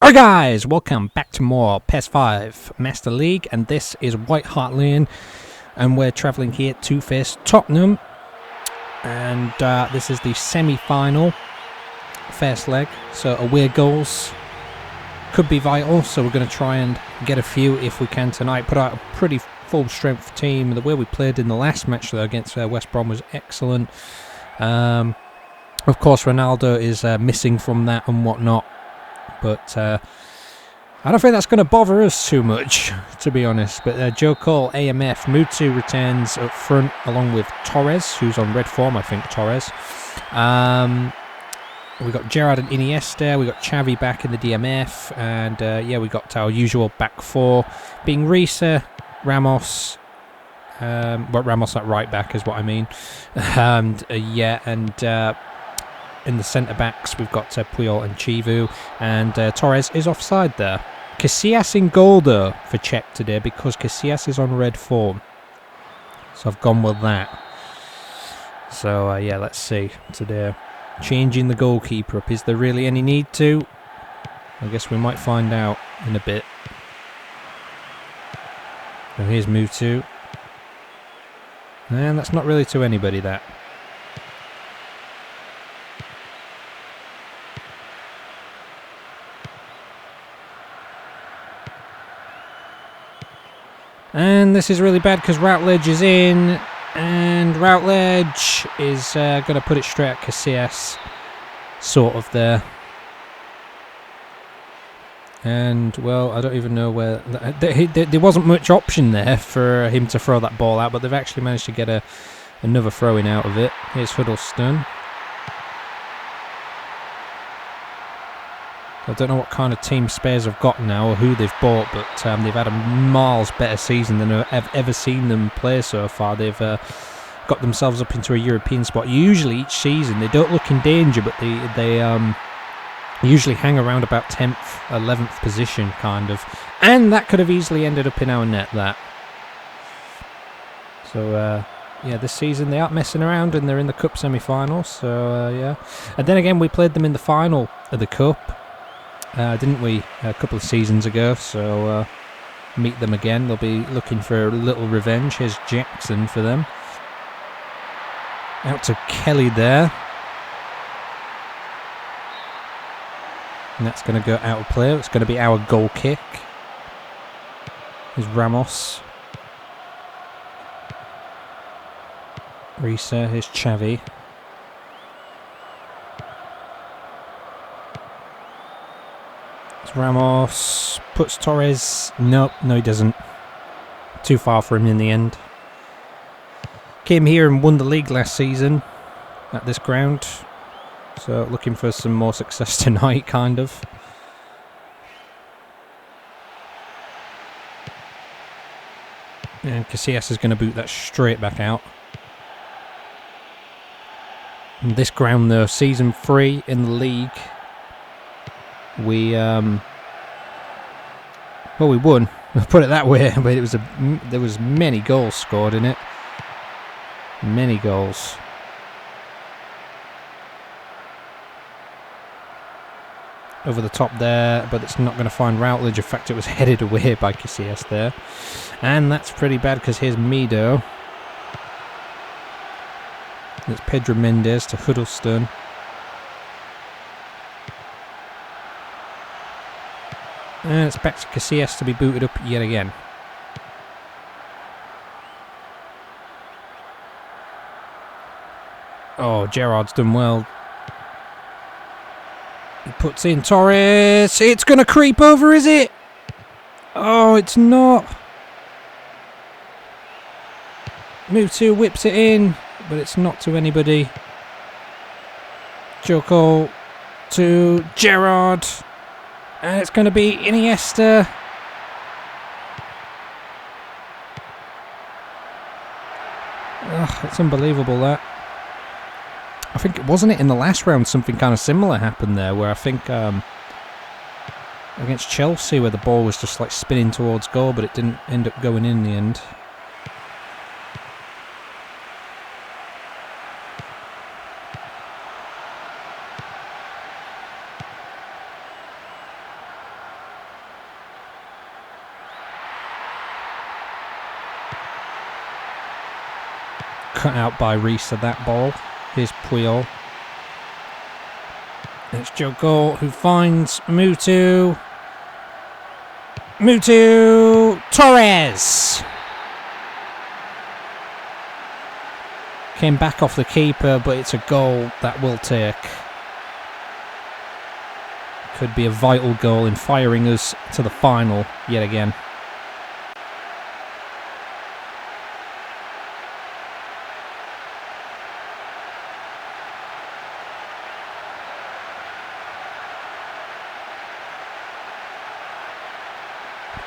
Alright guys, welcome back to more PES 5 Master League, and this is White Hart Lane, and we're travelling here to face Tottenham, and this is the semi-final first leg, so away goals could be vital, so we're going to try and get a few if we can tonight. Put out a pretty full strength team. The way we played in the last match though against West Brom was excellent. Of course Ronaldo is missing from that and whatnot. But I don't think that's going to bother us too much, to be honest. But Joe Cole, AMF, Mutu returns up front along with Torres, who's on red form, I think, Torres. We got Gerrard and Iniesta, we got Xavi back in the DMF, and yeah, we got our usual back four, being Risa, Ramos, well, Ramos at right back is what I mean. And yeah, and in the centre-backs, we've got Puyol and Chivu, and Torres is offside there. Casillas in goal, though, for Czech today, because Casillas is on red form. So I've gone with that. So, yeah, let's see today. Changing the goalkeeper up. Is there really any need to? I guess we might find out in a bit. So here's Mutu. And that's not really to anybody, that. And this is really bad because Routledge is in, and Routledge is going to put it straight at Casillas, sort of there. And, well, I don't even know where... There wasn't much option there for him to throw that ball out, but they've actually managed to get another throw-in out of it. Here's Huddleston. I don't know what kind of team Spurs have got now or who they've bought, but they've had a miles better season than I've ever seen them play so far. They've got themselves up into a European spot. Usually each season they don't look in danger, but they usually hang around about 10th, 11th position, kind of. And that could have easily ended up in our net, that. So, yeah, this season they aren't messing around and they're in the Cup semi-finals, so, yeah. And then again, we played them in the final of the Cup. Didn't we, a couple of seasons ago, so meet them again. They'll be looking for a little revenge. Here's Jackson for them. Out to Kelly there. And that's going to go out of play. It's going to be our goal kick. Here's Ramos. Risa, here's Xavi. Ramos puts Torres. Nope, no he doesn't. Too far for him in the end. Came here and won the league last season at this ground. So looking for some more success tonight, kind of. And Casillas is going to boot that straight back out. And this ground though, season 3 in the league. We well, we won. I'll put it that way, but it was there was many goals scored in it. Many goals. Over the top there, but it's not going to find Routledge. In fact, it was headed away by Casillas there, and that's pretty bad because here's Mido. It's Pedro Mendes to Huddleston. And it's back to Casillas to be booted up yet again. Oh, Gerrard's done well. He puts in Torres. It's going to creep over, is it? Oh, it's not. Mutu whips it in, but it's not to anybody. Joko to Gerrard. And it's going to be Iniesta. Ugh, it's unbelievable, that. I think, wasn't it in the last round something kind of similar happened there, where I think against Chelsea, where the ball was just like spinning towards goal, but it didn't end up going in the end. cut out by Reese of that ball. Here's Puyol. It's Jogo who finds Mutu. Torres! Came back off the keeper, but it's a goal that will take. Could be a vital goal in firing us to the final yet again.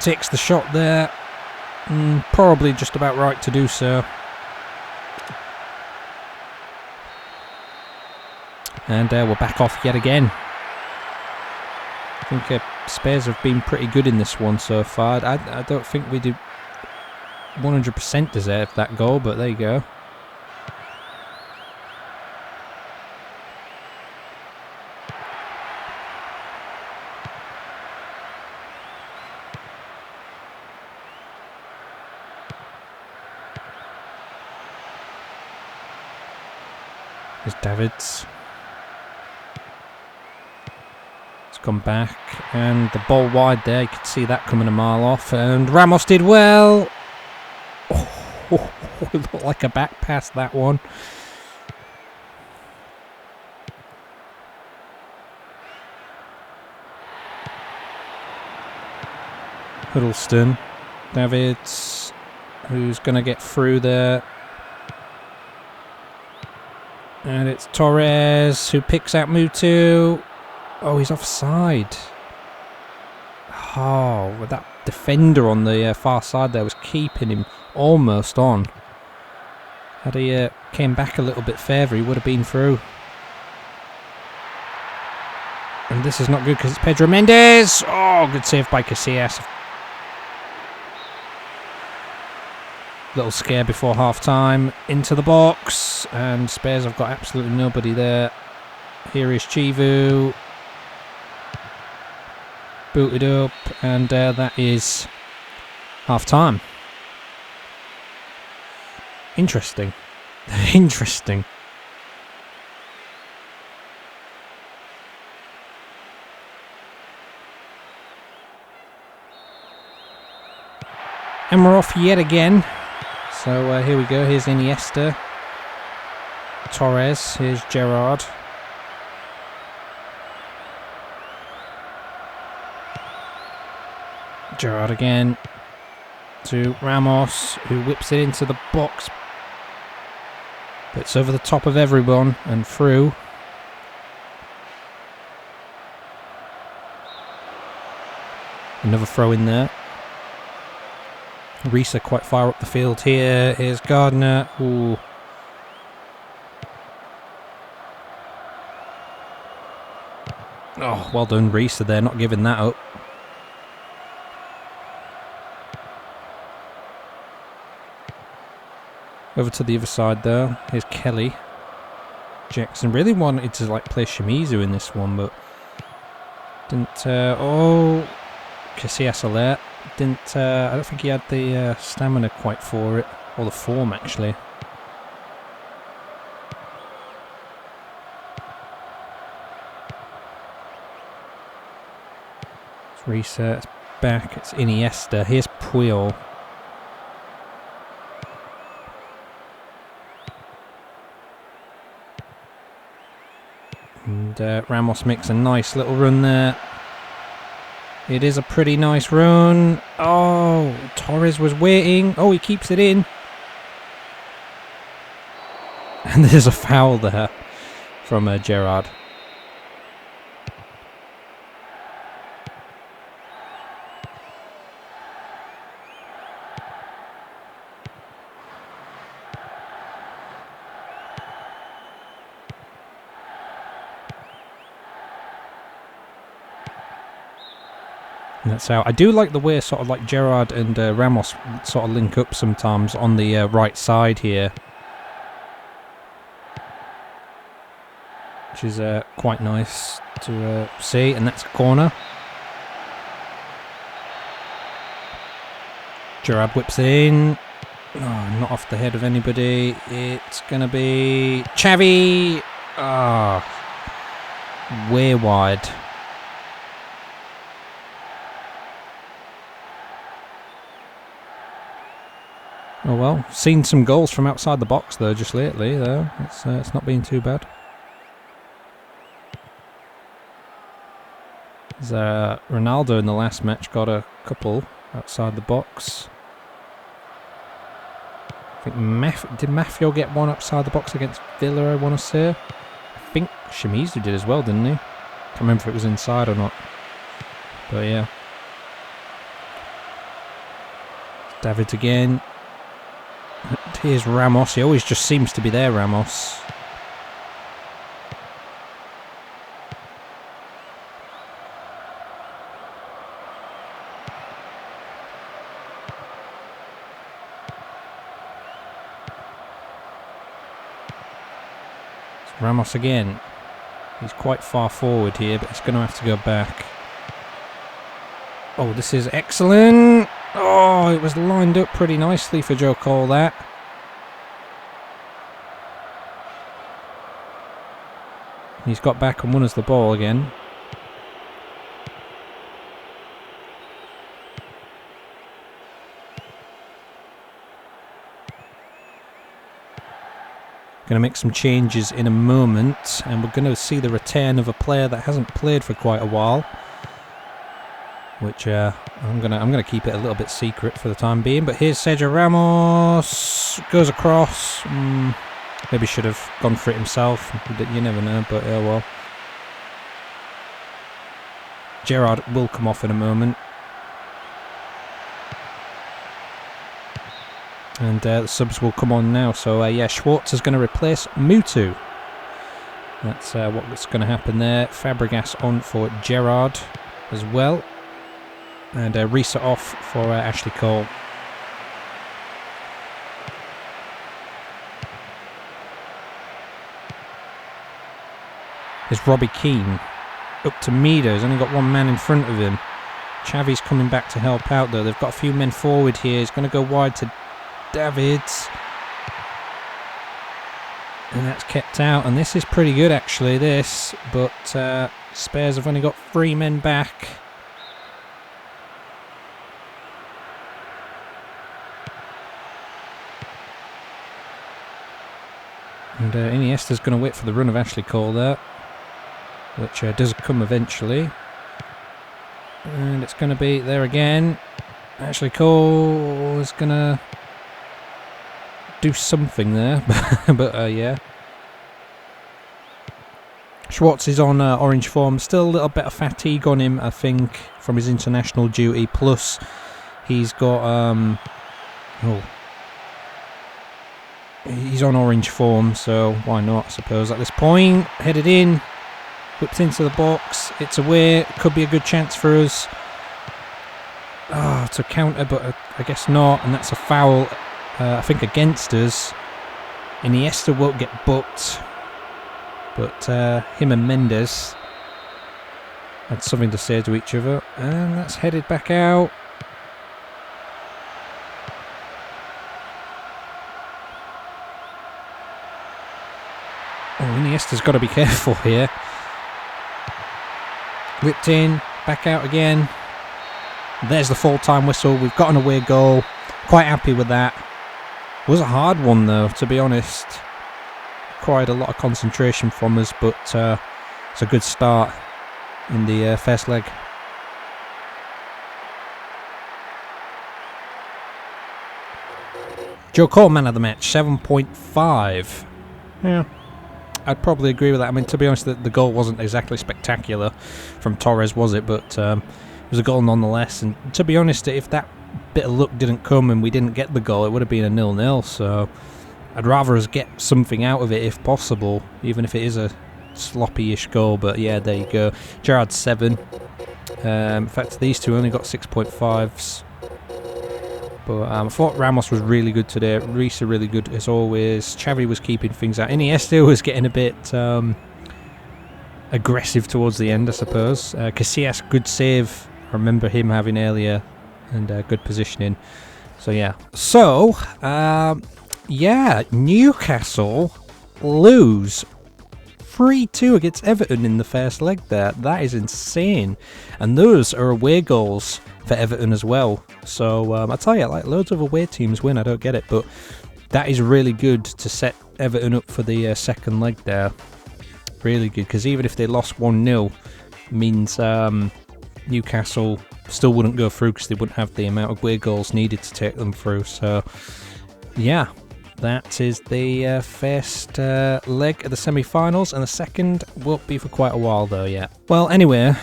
Takes the shot there. Probably just about right to do so. And we're back off yet again. I think Spurs have been pretty good in this one so far. I don't think we do 100% deserve that goal, but there you go. Here's Davids. It's gone back, and the ball wide there. You could see that coming a mile off, and Ramos did well. Oh, it looked like a back pass, that one. Huddleston. Davids, who's going to get through there. And it's Torres who picks out Mutu. Oh, he's offside. Oh, well, that defender on the far side there was keeping him almost on. Had he came back a little bit further, he would have been through. And this is not good because it's Pedro Mendes. Oh, good save by Casillas. Little scare before half-time. Into the box. And Spurs have got absolutely nobody there. Here is Chivu. Booted up. And that is half-time. Interesting. Interesting. And we're off yet again. So here we go. Here's Iniesta. Torres. Here's Gerrard. Gerrard again. To Ramos, who whips it into the box. But it's over the top of everyone and through. Another throw in there. Risa quite far up the field here. Here's Gardner. Ooh. Oh, well done, Risa there, not giving that up. Over to the other side though. Here's Kelly. Jackson really wanted to play Shimizu in this one, but didn't. Oh, Casillas alert. Didn't. I don't think he had the stamina quite for it, or the form actually. It's Risa. It's back. It's Iniesta. Here's Puyol. And Ramos makes a nice little run there. It is a pretty nice run. Oh, Torres was waiting. Oh, he keeps it in. And there's a foul there from Gerrard. And that's how I do like the way sort of like Gerrard and Ramos sort of link up sometimes on the right side here, which is quite nice to see. And that's a corner. Gerrard whips it in. Oh, not off the head of anybody. It's going to be Xavi. Oh, way wide. Oh well, seen some goals from outside the box though just lately though. It's not been too bad. Ronaldo in the last match got a couple outside the box. I think did Mafio get one outside the box against Villa, I want to say. I think Shimizu did as well, didn't he? Can't remember if it was inside or not. But yeah. David again. Here's Ramos. He always just seems to be there, Ramos. Ramos again. He's quite far forward here, but he's going to have to go back. Oh, this is excellent. Oh, it was lined up pretty nicely for Joe Cole, that. He's got back and won us the ball again. Going to make some changes in a moment, and we're going to see the return of a player that hasn't played for quite a while, which I'm gonna keep it a little bit secret for the time being. But here's Sergio Ramos, goes across. Maybe should have gone for it himself. You never know, but oh well. Gerrard will come off in a moment. And the subs will come on now. So yeah, Schwartz is going to replace Mutu. That's what's going to happen there. Fabregas on for Gerrard as well. And Risa off for Ashley Cole. There's Robbie Keane. Up to Mido. He's only got one man in front of him. Xavi's coming back to help out though. They've got a few men forward here. He's going to go wide to Davids, and that's kept out, and this is pretty good actually, this, but Spurs have only got 3 men back. And Iniesta's going to wait for the run of Ashley Cole there, which does come eventually, and it's going to be there again. Ashley Cole is going to do something there, but yeah. Schwartz is on orange form. Still a little bit of fatigue on him, I think, from his international duty. Plus, he's got he's on orange form, so why not? I suppose at this point, headed in, whipped into the box. It's away. Could be a good chance for us. To counter, but I guess not, and that's a foul. I think against us. Iniesta won't get booked, but him and Mendes had something to say to each other, and that's headed back out. Oh, Iniesta's got to be careful here. Whipped in, back out again. There's the full-time whistle. We've got an away goal. Quite happy with that. It was a hard one though, to be honest. Required a lot of concentration from us, but it's a good start in the first leg. Joe Cole, man of the match, 7.5. Yeah, I'd probably agree with that. I mean, to be honest, the goal wasn't exactly spectacular from Torres, was it? But it was a goal nonetheless. And to be honest, if that bit of luck didn't come and we didn't get the goal, it would have been a 0-0. So I'd rather us get something out of it if possible, even if it is a sloppy-ish goal. But yeah, there you go. Gerrard 7. In fact, these two only got 6.5s. But I thought Ramos was really good today. Risa really good as always. Xavi was keeping things out. Iniesta was getting a bit aggressive towards the end, I suppose. Casillas, good save. I remember him having earlier, and good positioning. So yeah. So yeah, Newcastle lose 3-2 against Everton in the first leg there. That is insane. And those are away goals for Everton as well. So I tell you, like, loads of away teams win. I don't get it, but that is really good to set Everton up for the second leg there. Really good, because even if they lost 1-0, means Newcastle still wouldn't go through because they wouldn't have the amount of away goals needed to take them through. So yeah, that is the first leg of the semi-finals, and the second won't be for quite a while though yet. Well, anyway,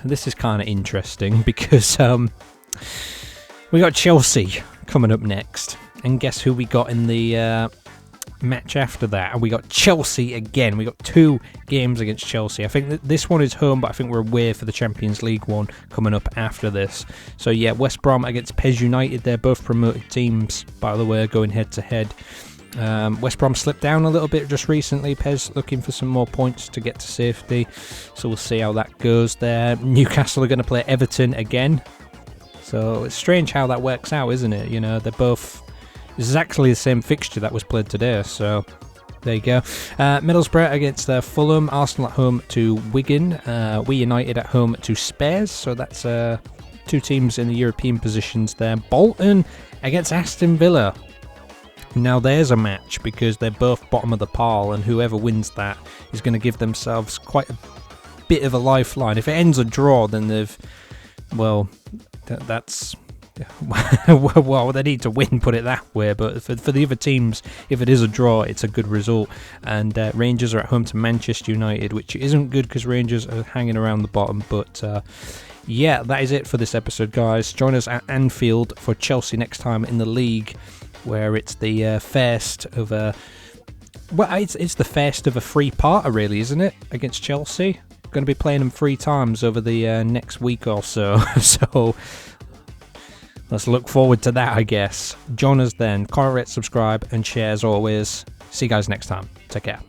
this is kind of interesting because we got Chelsea coming up next, and guess who we got in the match after that? And we got Chelsea again. We got 2 games against Chelsea. I think that this one is home, but I think we're away for the Champions League one coming up after this. So yeah, West Brom against PES United. They're both promoted teams, by the way, going head to head. West Brom slipped down a little bit just recently. PES looking for some more points to get to safety, so we'll see how that goes there. Newcastle are going to play Everton again, so it's strange how that works out, isn't it? You know, they're both exactly the same fixture that was played today, so there you go. Middlesbrough against Fulham, Arsenal at home to Wigan, We United at home to Spurs, so that's 2 teams in the European positions there. Bolton against Aston Villa. Now there's a match, because they're both bottom of the pile, and whoever wins that is going to give themselves quite a bit of a lifeline. If it ends a draw, then they've, well, that's well, they need to win, put it that way. But for the other teams, if it is a draw, it's a good result. And Rangers are at home to Manchester United, which isn't good because Rangers are hanging around the bottom. But yeah, that is it for this episode, guys. Join us at Anfield for Chelsea next time in the league, where it's the first of a, well, it's the first of a 3-parter, really, isn't it? Against Chelsea, going to be playing them 3 times over the next week or so. So let's look forward to that, I guess. Join us then. Comment, rate, subscribe, and share as always. See you guys next time. Take care.